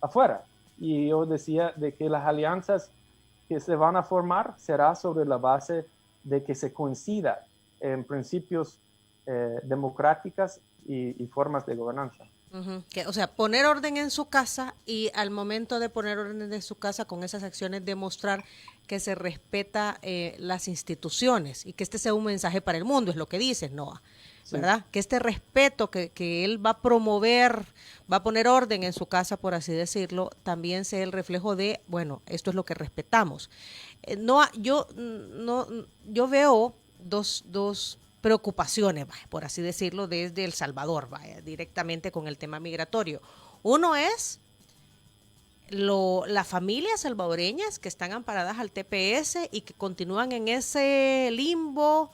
afuera. Y yo decía de que las alianzas que se van a formar será sobre la base de que se coincida en principios democráticas y formas de gobernanza. O sea, poner orden en su casa, y al momento de poner orden en su casa, con esas acciones demostrar que se respeta las instituciones y que este sea un mensaje para el mundo, es lo que dices, Noah. ¿Verdad? Sí. Que este respeto que él va a promover, va a poner orden en su casa, por así decirlo, también sea el reflejo de, bueno, esto es lo que respetamos. Yo veo dos preocupaciones, por así decirlo, desde El Salvador, directamente con el tema migratorio. Uno es las familias salvadoreñas que están amparadas al TPS y que continúan en ese limbo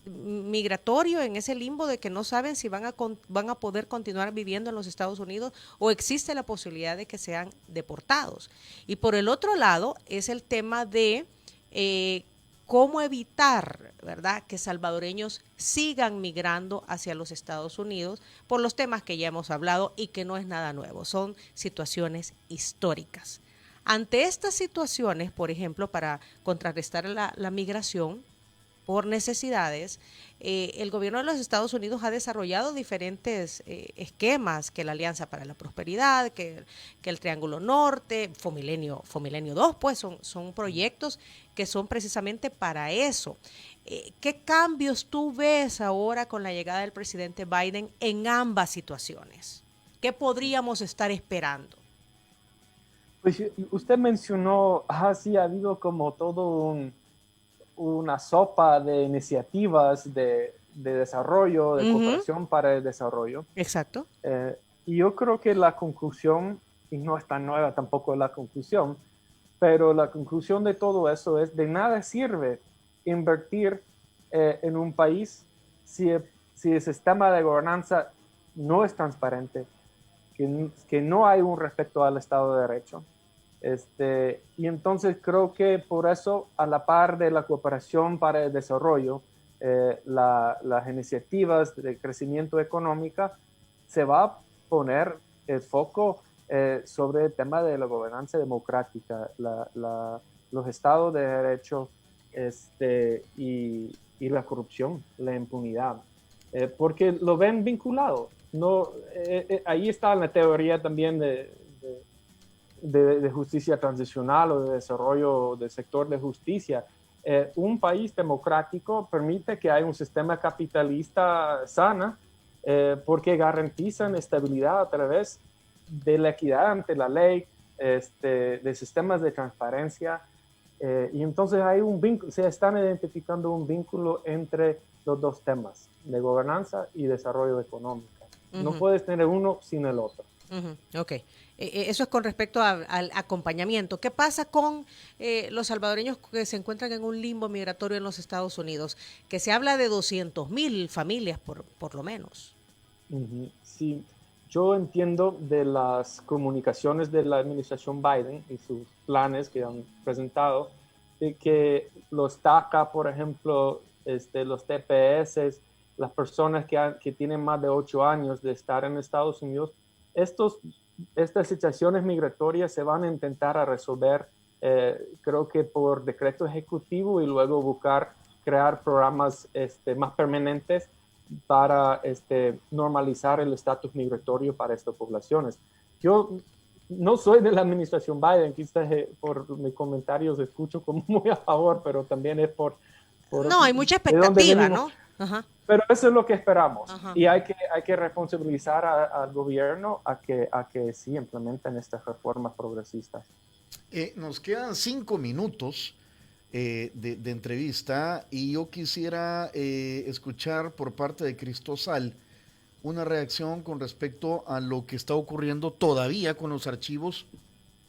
migratorio, en ese limbo de que no saben si van a poder continuar viviendo en los Estados Unidos o existe la posibilidad de que sean deportados. Y por el otro lado es el tema de cómo evitar, ¿verdad?, que salvadoreños sigan migrando hacia los Estados Unidos por los temas que ya hemos hablado y que no es nada nuevo, son situaciones históricas. Ante estas situaciones, por ejemplo, para contrarrestar la migración por necesidades, el gobierno de los Estados Unidos ha desarrollado diferentes esquemas, que la Alianza para la Prosperidad, que el Triángulo Norte, Fomilenio 2, pues son proyectos que son precisamente para eso. ¿Qué cambios tú ves ahora con la llegada del presidente Biden en ambas situaciones? ¿Qué podríamos estar esperando? Pues usted mencionó, sí, ha habido como todo una sopa de iniciativas de desarrollo, de cooperación para el desarrollo. Exacto. Y yo creo que la conclusión, y no es tan nueva tampoco la conclusión, pero la conclusión de todo eso es: de nada sirve invertir en un país si el sistema de gobernanza no es transparente, que no hay un respeto al Estado de Derecho. Y entonces creo que por eso, a la par de la cooperación para el desarrollo, las iniciativas de crecimiento económico, se va a poner el foco sobre el tema de la gobernanza democrática, los estados de derecho y la corrupción, la impunidad, porque lo ven vinculado. No, ahí está la teoría también de justicia transicional o de desarrollo del sector de justicia. Un país democrático permite que haya un sistema capitalista sana porque garantizan estabilidad a través de la equidad ante la ley, de sistemas de transparencia. Y entonces hay un vínculo, se están identificando un vínculo entre los dos temas, de gobernanza y desarrollo económico. No puedes tener uno sin el otro. Ok. Eso es con respecto al acompañamiento. ¿Qué pasa con los salvadoreños que se encuentran en un limbo migratorio en los Estados Unidos? Que se habla de 200,000 familias por lo menos. Sí, yo entiendo de las comunicaciones de la administración Biden y sus planes que han presentado, de que los DACA, por ejemplo, los TPS, las personas que tienen más de 8 años de estar en Estados Unidos, estas situaciones migratorias se van a intentar a resolver, creo que por decreto ejecutivo, y luego crear programas más permanentes para normalizar el estatus migratorio para estas poblaciones. Yo no soy de la administración Biden, quizás por mis comentarios escucho como muy a favor, pero también es por no, hay mucha expectativa, ¿no? Ajá. Pero eso es lo que esperamos. Ajá. Y hay que responsabilizar al gobierno a que sí implementen estas reformas progresistas. Nos quedan 5 minutos de entrevista y yo quisiera escuchar por parte de Cristosal una reacción con respecto a lo que está ocurriendo todavía con los archivos,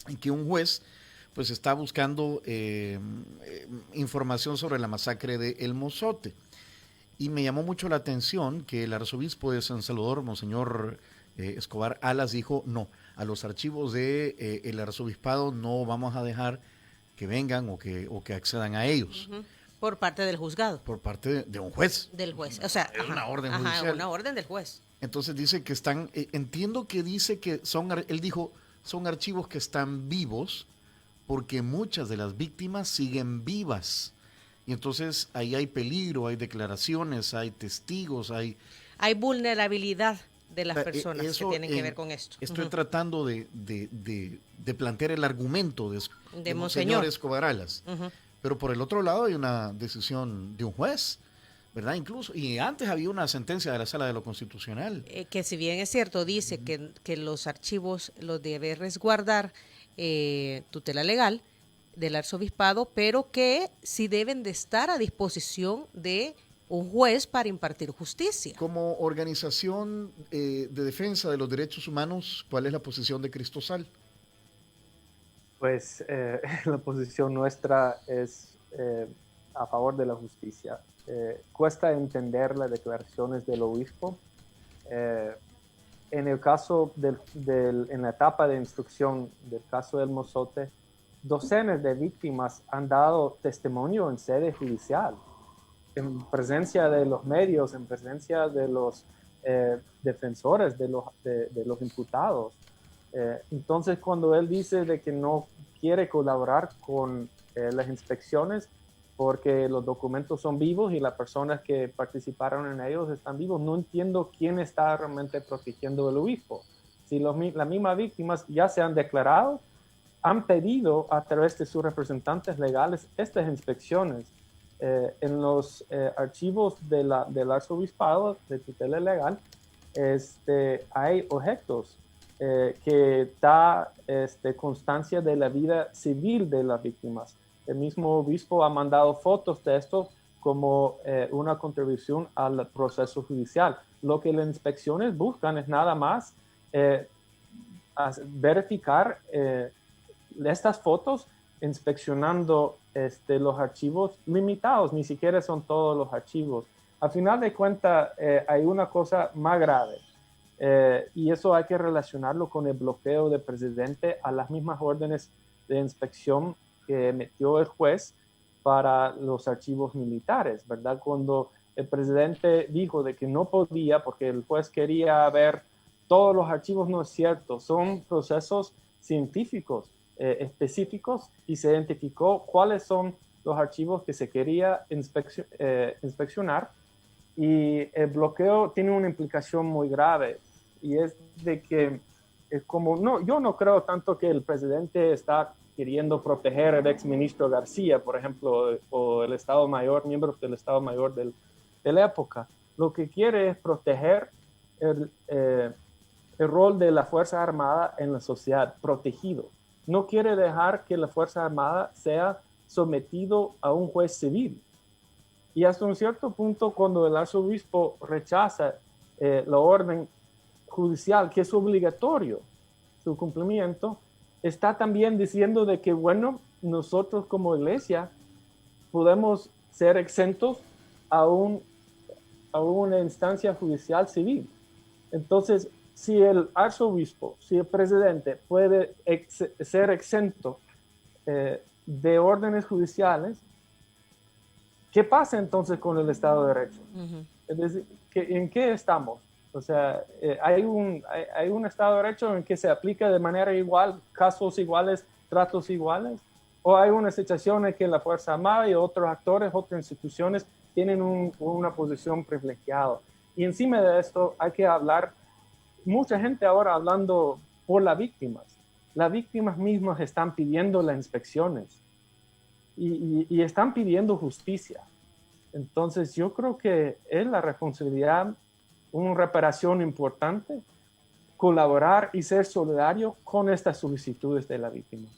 en que un juez pues está buscando información sobre la masacre de El Mozote. Y me llamó mucho la atención que el arzobispo de San Salvador, Monseñor Escobar Alas, dijo: no, a los archivos de el arzobispado no vamos a dejar que vengan o que accedan a ellos. Por parte del juzgado. Por parte de un juez. Del juez, o sea, es una orden judicial. Una orden del juez. Entonces dice que están, entiendo que dice que él dijo, son archivos que están vivos porque muchas de las víctimas siguen vivas. Y entonces ahí hay peligro, hay declaraciones, hay testigos, hay vulnerabilidad de las personas que tienen que ver con esto. Estoy tratando de plantear el argumento de Monseñor Escobar Alas. Pero por el otro lado hay una decisión de un juez, ¿verdad? Incluso, y antes había una sentencia de la Sala de lo Constitucional. Que si bien es cierto, dice que los archivos los debe resguardar tutela legal del arzobispado, pero que sí deben de estar a disposición de un juez para impartir justicia. Como organización de defensa de los derechos humanos, ¿cuál es la posición de Cristosal? Pues la posición nuestra es a favor de la justicia. cuesta entender las declaraciones del obispo. En el caso en la etapa de instrucción del caso del Mozote, docenas de víctimas han dado testimonio en sede judicial, en presencia de los medios, en presencia de los defensores de los imputados. Entonces, cuando él dice de que no quiere colaborar con las inspecciones porque los documentos son vivos y las personas que participaron en ellos están vivos, no entiendo quién está realmente protegiendo al obispo. Si las mismas víctimas ya se han declarado, han pedido a través de sus representantes legales estas inspecciones. En los archivos del arzobispado de tutela legal hay objetos que da constancia de la vida civil de las víctimas. El mismo obispo ha mandado fotos de esto como una contribución al proceso judicial. Lo que las inspecciones buscan es nada más verificar estas fotos inspeccionando los archivos limitados, ni siquiera son todos los archivos. Al final de cuentas, hay una cosa más grave, y eso hay que relacionarlo con el bloqueo del presidente a las mismas órdenes de inspección que emitió el juez para los archivos militares, ¿verdad? Cuando el presidente dijo de que no podía, porque el juez quería ver todos los archivos, no es cierto, son procesos científicos específicos y se identificó cuáles son los archivos que se quería inspeccionar, y el bloqueo tiene una implicación muy grave, y es de que yo no creo tanto que el presidente está queriendo proteger al exministro García, por ejemplo, o el Estado Mayor, miembros del Estado Mayor de la época. Lo que quiere es proteger el rol de la Fuerza Armada en la sociedad, protegido. No quiere dejar que la Fuerza Armada sea sometido a un juez civil. Y hasta un cierto punto, cuando el arzobispo rechaza la orden judicial, que es obligatorio su cumplimiento, está también diciendo de que, bueno, nosotros como iglesia podemos ser exentos a una instancia judicial civil. Entonces, si el arzobispo, si el presidente puede ser exento de órdenes judiciales, ¿qué pasa entonces con el Estado de Derecho? Uh-huh. Es decir, ¿en qué estamos? O sea, hay un Estado de Derecho en que se aplica de manera igual, casos iguales, tratos iguales, o hay una situación en que la Fuerza Armada y otros actores, otras instituciones tienen una posición privilegiada. Y encima de esto hay que hablar, mucha gente ahora hablando por las víctimas. Las víctimas mismas están pidiendo las inspecciones y están pidiendo justicia. Entonces yo creo que es la responsabilidad, una reparación importante, colaborar y ser solidario con estas solicitudes de la víctima.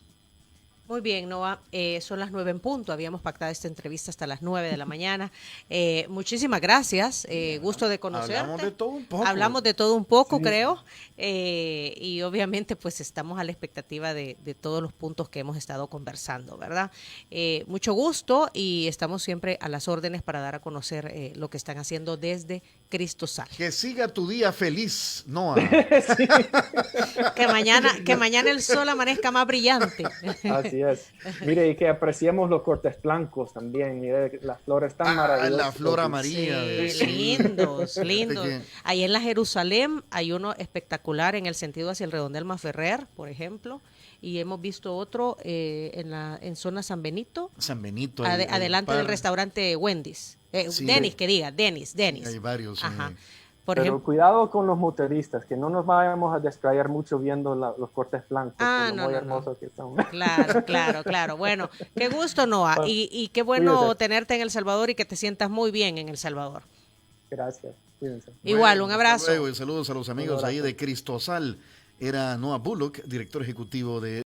Muy bien, Noah, son las 9 en punto, habíamos pactado esta entrevista hasta las 9 de la mañana. Muchísimas gracias, gusto de conocerte. Hablamos de todo un poco. Hablamos de todo un poco, sí, creo, y obviamente pues estamos a la expectativa de todos los puntos que hemos estado conversando, ¿verdad? Mucho gusto, y estamos siempre a las órdenes para dar a conocer lo que están haciendo desde Cristo Sal. Que siga tu día feliz, Noah. Sí. Que mañana el sol amanezca más brillante. Así es. Mire, y que apreciemos los cortes blancos también. Mire, las flores tan maravillosas. La flor amarilla. Sí, lindos. Ahí en la Jerusalén hay uno espectacular en el sentido hacia el redondel Maferrer, por ejemplo. Y hemos visto otro en zona San Benito. Adelante del restaurante Wendy's. Sí, Dennis, que diga, Dennis. Hay varios. Ajá. Pero cuidado con los motoristas, que no nos vayamos a distraer mucho viendo los cortes blancos, muy hermosos que son. Claro. Bueno, qué gusto, Noah, y qué bueno cuídense. Tenerte en El Salvador y que te sientas muy bien en El Salvador. Gracias, cuídense. Igual, un abrazo. Luego, y saludos a los amigos ahí de Cristo Sal. Era Noah Bullock, director ejecutivo de